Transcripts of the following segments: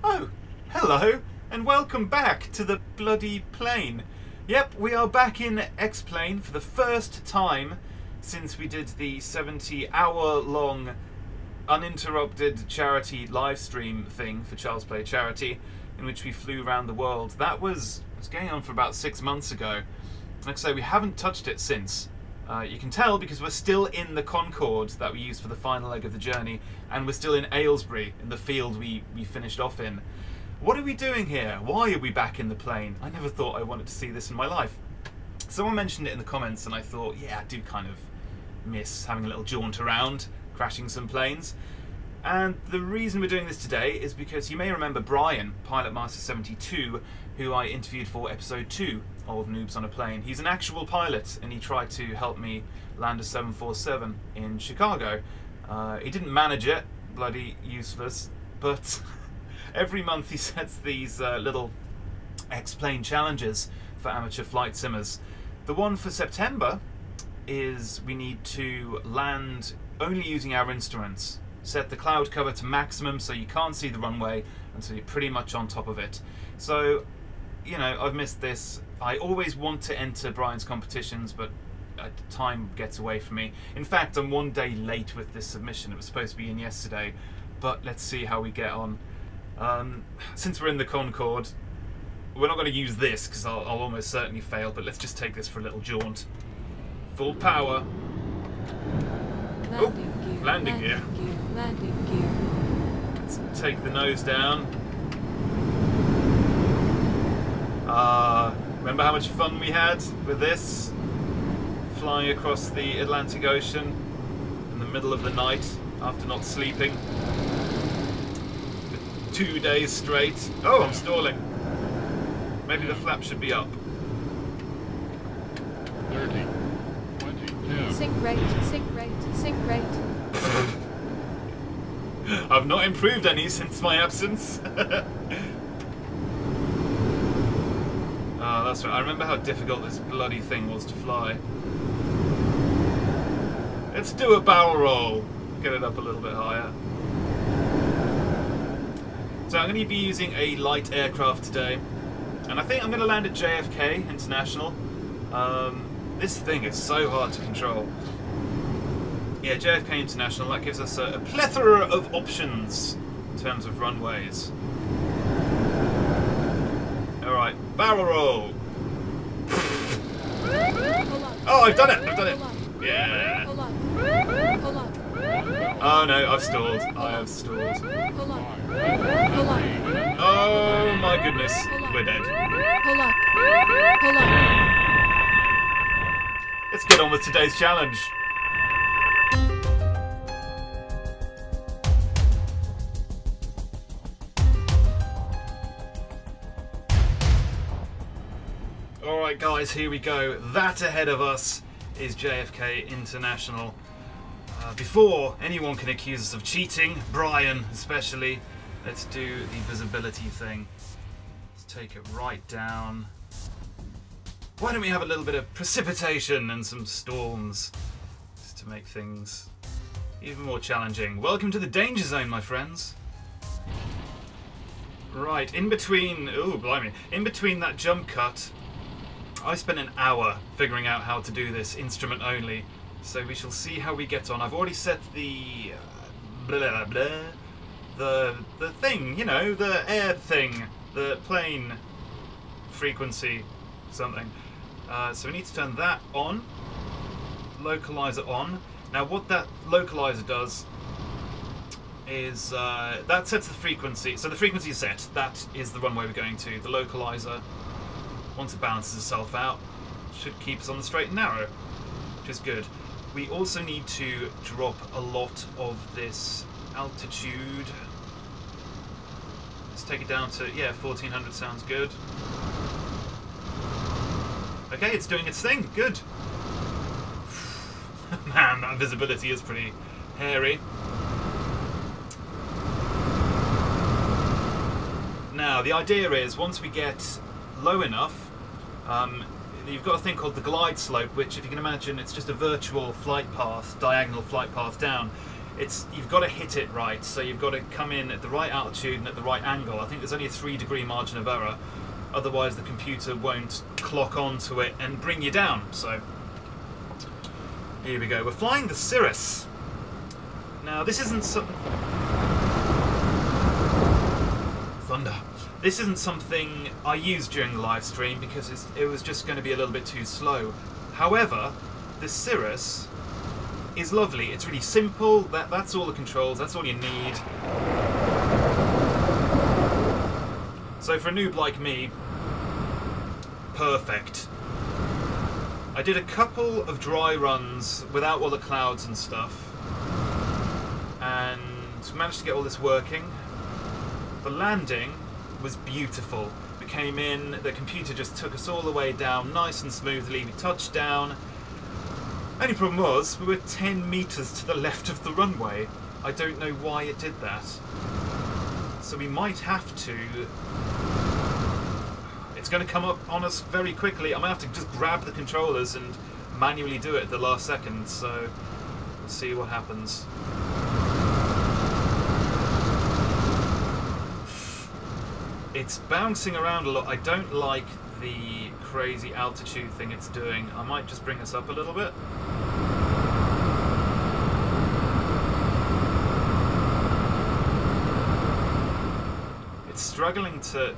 Oh, hello, and welcome back to the bloody plane. Yep, we are back in X-Plane for the first time since we did the 70-hour-long uninterrupted charity live stream thing for Child's Play Charity, in which we flew around the world. That was going on for about 6 months ago. Like I say, we haven't touched it since. You can tell because we're still in the Concorde that we used for the final leg of the journey, and we're still in Aylesbury, in the field we finished off in. What are we doing here? Why are we back in the plane? I never thought I wanted to see this in my life. Someone mentioned it in the comments and I thought, yeah, I do kind of miss having a little jaunt around, crashing some planes. And the reason we're doing this today is because you may remember Brian, PilotMaster72's, who I interviewed for episode 2 of N00bs On A Plane. He's an actual pilot and he tried to help me land a 747 in Chicago. He didn't manage it, bloody useless, but every month he sets these little X-Plane challenges for amateur flight simmers. The one for September is we need to land only using our instruments. Set the cloud cover to maximum so you can't see the runway until you're pretty much on top of it. So, you know, I've missed this. I always want to enter Brian's competitions, but time gets away from me. In fact, I'm 1 day late with this submission. It was supposed to be in yesterday, but let's see how we get on. Since we're in the Concorde, we're not going to use this because I'll almost certainly fail, but let's just take this for a little jaunt. Full power. Landing gear. Landing gear. Let's take the nose down. Remember how much fun we had with this? Flying across the Atlantic Ocean in the middle of the night after not sleeping for 2 days straight. Oh, I'm stalling. Maybe the flap should be up. 30, 22. Sink rate, sink rate, sink rate. I've not improved any since my absence. That's right. I remember how difficult this bloody thing was to fly. Let's do a barrel roll. Get it up a little bit higher. So I'm going to be using a light aircraft today, and I think I'm going to land at JFK International. This thing is so hard to control. Yeah, JFK International, that gives us a plethora of options in terms of runways. Alright, barrel roll! Oh, I've done it! I've done it! Yeah! Hold on. Hold on. Oh no, I've stalled. I have stalled. Hold on. Hold on. Oh my goodness, we're dead. Hold on. Hold on. Let's get on with today's challenge. Alright guys, here we go. That ahead of us is JFK International. Before anyone can accuse us of cheating, Brian especially, let's do the visibility thing. Let's take it right down. Why don't we have a little bit of precipitation and some storms just to make things even more challenging. Welcome to the danger zone, my friends. Right, in between, ooh, blimey, in between that jump cut, I spent an hour figuring out how to do this instrument only, so we shall see how we get on. I've already set the the thing, you know, the air thing, the plane frequency something. So we need to turn that on, localizer on. Now what that localizer does is that sets the frequency. So the frequency is set, that is the runway we're going to. The localizer, once it balances itself out, should keep us on the straight and narrow, which is good. We also need to drop a lot of this altitude. Let's take it down to, yeah, 1400 sounds good. Okay, it's doing its thing, good. Man, that visibility is pretty hairy. Now, the idea is, once we get low enough, you've got a thing called the glide slope, which, if you can imagine, it's just a virtual flight path, diagonal flight path down. you've got to hit it right, so you've got to come in at the right altitude and at the right angle. I think there's only a 3-degree margin of error, otherwise the computer won't clock onto it and bring you down. So here we go. We're flying the Cirrus. Now this isn't thunder. This isn't something I used during the live stream because it was just going to be a little bit too slow. However, the Cirrus is lovely. It's really simple. That's all the controls. That's all you need. So for a noob like me, perfect. I did a couple of dry runs without all the clouds and stuff, and managed to get all this working. The landing was beautiful. We came in, the computer just took us all the way down nice and smoothly. We touched down. Only problem was, we were 10 meters to the left of the runway. I don't know why it did that. So we might have to... It's going to come up on us very quickly. I might have to just grab the controllers and manually do it at the last second, so we'll see what happens. It's bouncing around a lot. I don't like the crazy altitude thing it's doing. I might just bring us up a little bit. It's struggling to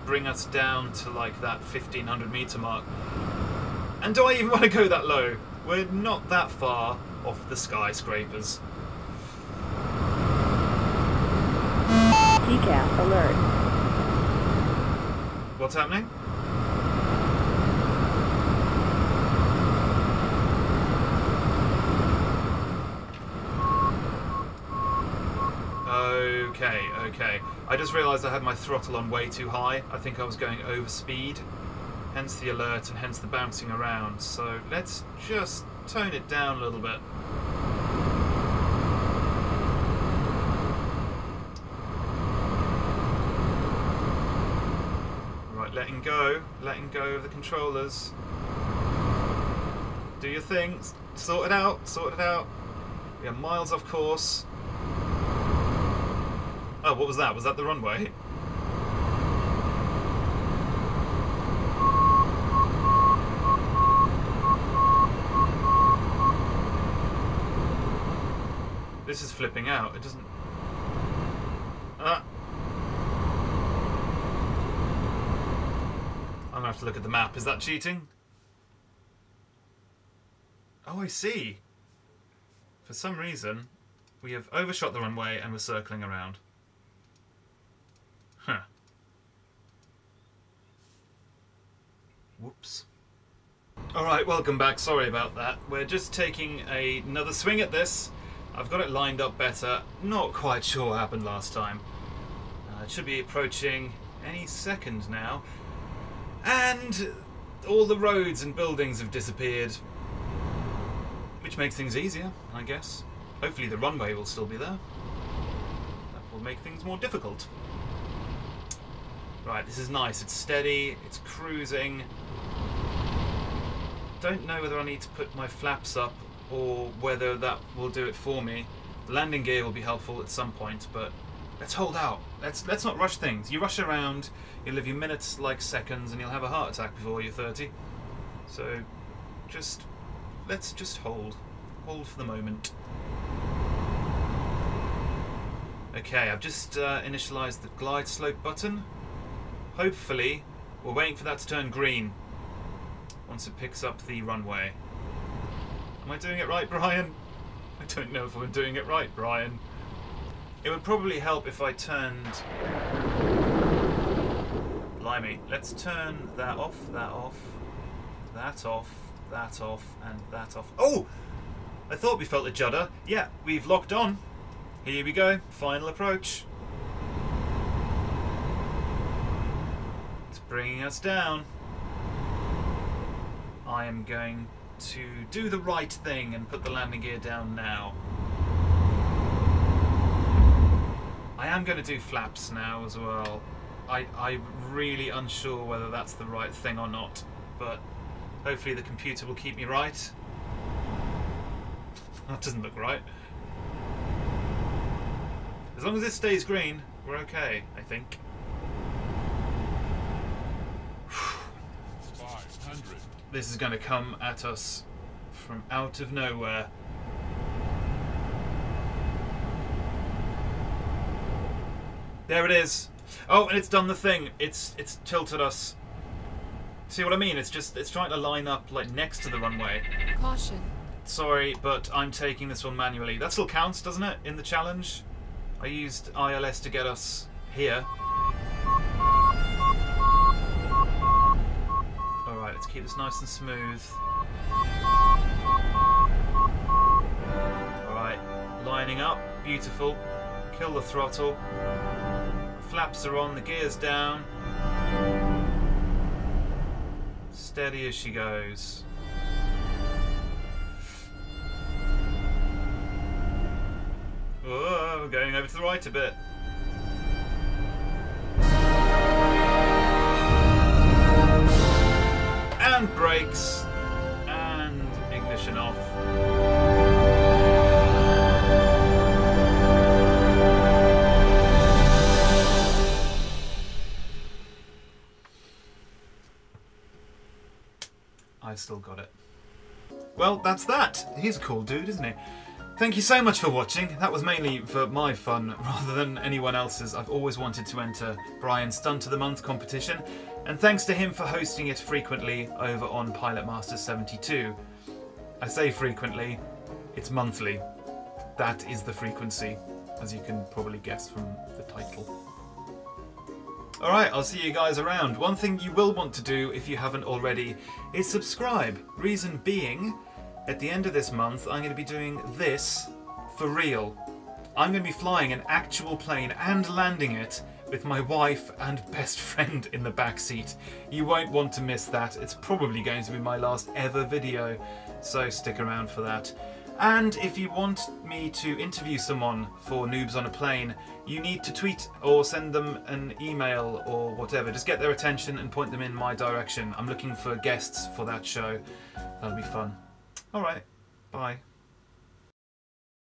bring us down to like that 1500 meter mark. And do I even want to go that low? We're not that far off the skyscrapers. TCAS alert. What's happening? Okay. I just realised I had my throttle on way too high. I think I was going over speed. Hence the alert and hence the bouncing around. So let's just tone it down a little bit. Right, letting go of the controllers. Do your thing, sort it out. We are miles off course. Oh, what was that? Was that the runway? This is flipping out. It doesn't... I'm gonna have to look at the map. Is that cheating? Oh, I see. For some reason, we have overshot the runway and we're circling around. Huh. Whoops. Alright, welcome back. Sorry about that. We're just taking another swing at this. I've got it lined up better. Not quite sure what happened last time. It should be approaching any second now. And all the roads and buildings have disappeared. Which makes things easier, I guess. Hopefully the runway will still be there. That will make things more difficult. Right, this is nice. It's steady, it's cruising. Don't know whether I need to put my flaps up or whether that will do it for me. The landing gear will be helpful at some point, but let's hold out. Let's not rush things. You rush around, you'll live your minutes like seconds, and you'll have a heart attack before you're 30. So, let's just hold. Hold for the moment. Okay, I've just initialized the glide slope button. Hopefully, we're waiting for that to turn green once it picks up the runway. Am I doing it right, Brian? I don't know if I'm doing it right, Brian. It would probably help if I turned... Blimey. Let's turn that off, that off, that off, that off, and that off. Oh! I thought we felt a judder. Yeah, we've locked on. Here we go. Final approach. It's bringing us down. I am going to do the right thing and put the landing gear down now. I am going to do flaps now as well. I'm really unsure whether that's the right thing or not, but hopefully the computer will keep me right. That doesn't look right. As long as it stays green, we're okay, I think. 500. This is going to come at us from out of nowhere. There it is. Oh, and it's done the thing. It's tilted us. See what I mean? It's trying to line up like next to the runway. Caution. Sorry, but I'm taking this one manually. That still counts, doesn't it, in the challenge? I used ILS to get us here. Alright, let's keep this nice and smooth. Alright, lining up. Beautiful. Kill the throttle. Flaps are on, the gear's down. Steady as she goes. Oh, we're going over to the right a bit. And brakes. And ignition off. I've still got it. Well, that's that. He's a cool dude, isn't he? Thank you so much for watching. That was mainly for my fun rather than anyone else's. I've always wanted to enter Brian's Stunt of the Month competition, and thanks to him for hosting it frequently over on PilotMaster72. I say frequently, it's monthly. That is the frequency, as you can probably guess from the title. Alright, I'll see you guys around. One thing you will want to do, if you haven't already, is subscribe. Reason being, at the end of this month, I'm going to be doing this for real. I'm going to be flying an actual plane and landing it with my wife and best friend in the back seat. You won't want to miss that. It's probably going to be my last ever video, so stick around for that. And if you want me to interview someone for Noobs on a Plane, you need to tweet or send them an email or whatever. Just get their attention and point them in my direction. I'm looking for guests for that show. That'll be fun. Alright, bye.